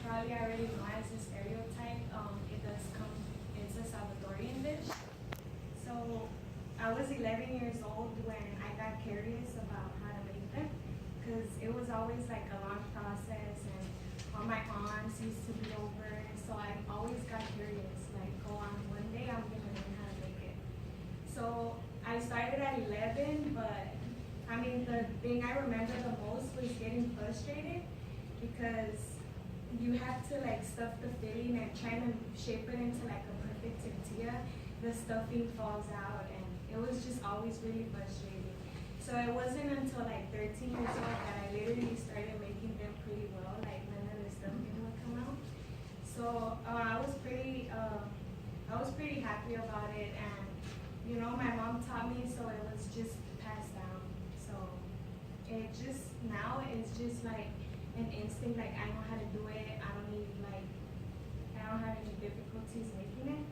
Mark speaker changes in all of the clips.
Speaker 1: probably already know as a stereotype, it does come, it's a Salvadorian dish. So I was 11 years old when I got curious about how to make them because it was always like a long process and all my aunts used to be over. So I always got curious, like, go on, one day I'm gonna learn how to make it. So I started at 11, but I mean, the thing I remember the most was getting frustrated because you have to like stuff the filling and trying to shape it into like a perfect tortilla. The stuffing falls out and it was just always really frustrating. So it wasn't until like 13 years old that I literally started making them pretty well, like none of the stuffing would come out. So I was pretty happy about it, and you know, my mom taught me, so it was just passed down. So it just, now it's just like an instinct, like I know how to do it. I don't have any difficulties making it.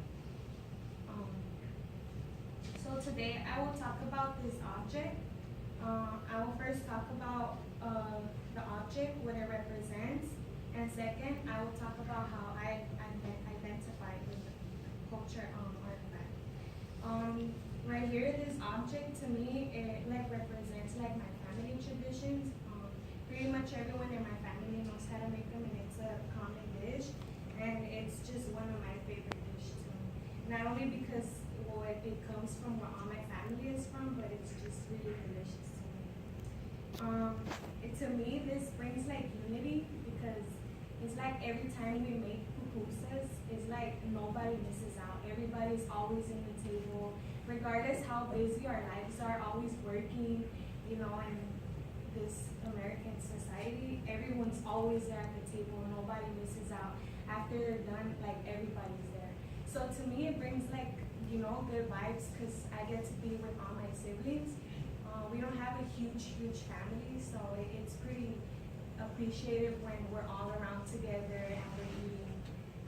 Speaker 1: So today I will talk about this object. I will first talk about the object, what it represents, and second, I will talk about how I identify with the culture artifact. Right here, this object to me, it like represents like my family traditions. Pretty much everyone in my family knows how to make them, and it's a common dish, and it's just one of my favorite dishes too. Not only because it comes from where all my family is from, but it's just really delicious to me. To me, this brings like unity because it's like every time we make pupusas, it's like nobody misses out. Everybody's always in the table, regardless how busy our lives are, always working, you know, in this American society, everyone's always there at the table, nobody misses out. After they're done, like everybody's there. So to me, it brings like, you know, good vibes because I get to be with all my siblings. We don't have a huge family, so it's pretty appreciative when we're all around together and we're eating.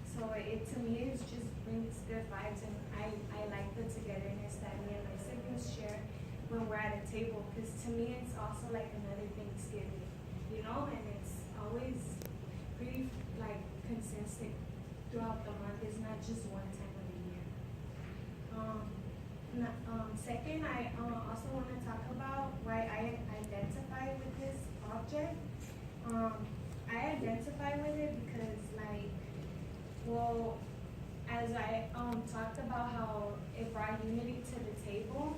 Speaker 1: So it to me it just brings good vibes, and I like the togetherness that me and my siblings share when we're at a table, because to me it's also like another Thanksgiving, you know, and it's always pretty like consistent throughout the month. It's not just one time of the year. Second, I also want to talk about why I identify with this object. I identify with it because, like, well, as I talked about how it brought unity to the table,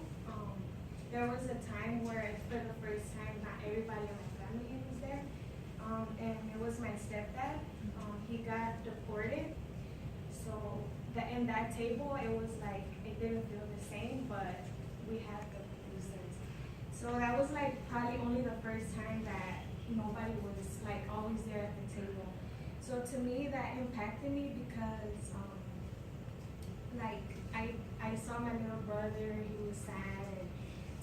Speaker 1: there was a time where for the first time not everybody in my family was there, and it was my stepdad. He got deported, so in that table it was like it didn't feel the same, but we had the producers. So that was like probably only the first time that nobody was like always there at the table. So to me that impacted me because like I saw my little brother, he was sad, and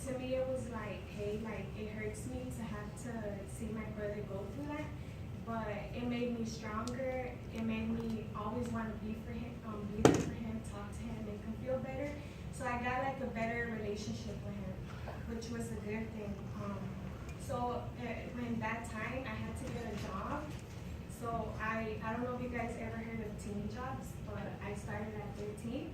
Speaker 1: to me it was like, hey, like it hurts me to have to see my brother go through that, but it made me stronger. It made me always want to be there for him, talk to him, make him feel better. So I got like a better relationship with him, which was a good thing. So when that time I had to get a job. So I don't know if you guys ever heard of teen jobs, but I started at 13.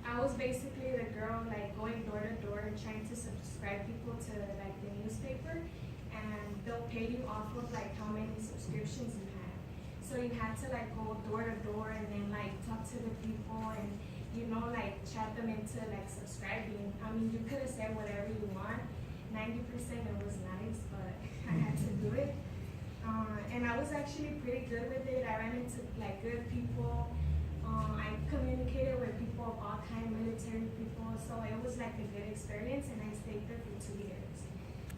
Speaker 1: I was basically the girl like going door to door and trying to subscribe people to like the newspaper, and they'll pay you off of like how many subscriptions you had. So you had to like go door to door and then like talk to the people and, you know, like chat them into like subscribing. I mean, you could have said whatever you want. 90% it was nice, but I had to do it. And I was actually pretty good with it. I ran into like good people. I communicated with people of all kinds, military people. So it was like a good experience, and I stayed there for 2 years.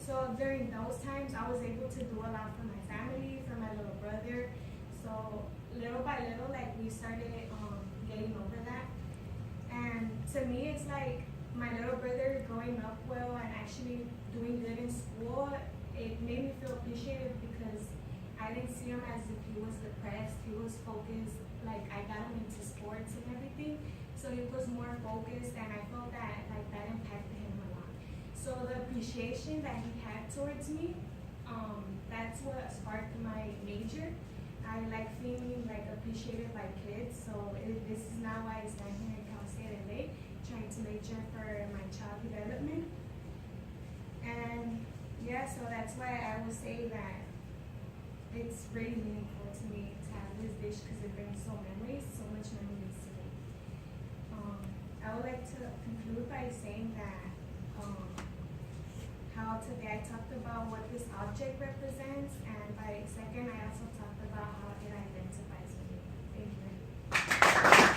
Speaker 1: So during those times, I was able to do a lot for my family, for my little brother. So little by little, like we started getting over that. And to me, it's like my little brother growing up well and actually doing good in school. It made me feel appreciated because I didn't see him as if he was depressed. He was focused. Like I got him into sports and everything, so he was more focused, and I felt that like that impacted him a lot. So the appreciation that he had towards me, that's what sparked my major. I like feeling like appreciated by kids, so this is now why I stand here in Cal State LA, trying to make sure for my child development. And yeah, so that's why I will say that it's really meaningful to me to have this dish because it brings so much memories to me. I would like to conclude by saying that how today I talked about what this object represents, and by second I also talked about how it identifies